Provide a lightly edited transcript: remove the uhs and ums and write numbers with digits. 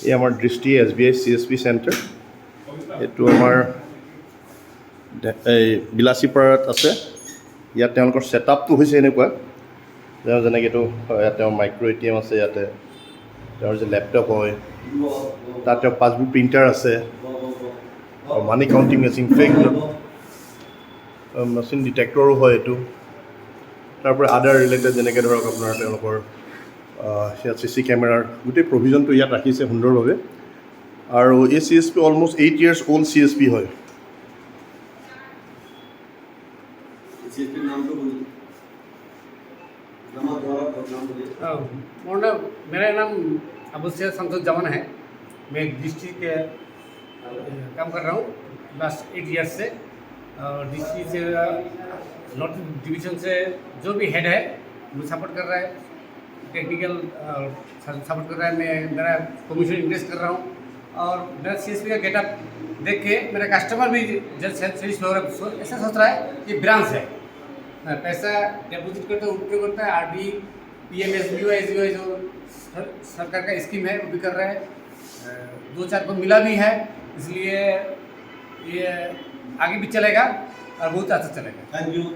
এই আমাৰ দৃষ্টি SBI CSP চেণ্টাৰ। এইটো আমাৰ এই বিলাচীপাৰাত আছে। ইয়াত তেওঁলোকৰ ছেটআপটো হৈছে এনেকুৱা, যেনেকৈ এইটো ইয়াত তেওঁৰ মাইক্ৰ' ATM আছে, ইয়াতে তেওঁৰ যে লেপটপ হয়, তাত তেওঁৰ পাছবুক প্ৰিণ্টাৰ আছে, আৰু মানি কাউণ্টিং মেচিন, ফেক মেচিন ডিটেক্টৰো হয় এইটো। তাৰপৰা আদাৰ ৰিলেটেড যেনেকৈ ধৰক আপোনাৰ তেওঁলোকৰ ইয়াত CC কেমেৰাৰ গোটেই প্ৰভিজনটো ইয়াত ৰাখিছে সুন্দৰভাৱে। আৰু এই CSP almost 8 years old CSP হয়। मेरा नाम अबू सैयद संतोष जमान है। मैं डिस्ट्रिक्ट के काम कर रहा हूँ लास्ट 8 years से। और डिस्ट्रिक्ट से नॉर्थ डिवीज़न से जो भी हेड है वो सपोर्ट कर रहा है, टेक्निकल सपोर्ट कर रहा है। मैं मेरा कमीशन इंक्रीज कर रहा हूँ और मेरा CSP का गेटअप देख के मेरा कस्टमर भी जल्द सेटिस्फाई हो रहा है। ऐसा सोच रहा है कि ब्रांच है, पैसा डिपॉजिट करता है, विड्रॉ करता है, RD PMSBY SBY जो सरकार का स्कीम है वो भी कर रहा है। 2-4 को मिला भी है, इसलिए ये आगे भी चलेगा और बहुत अच्छा चलेगा। Thank you.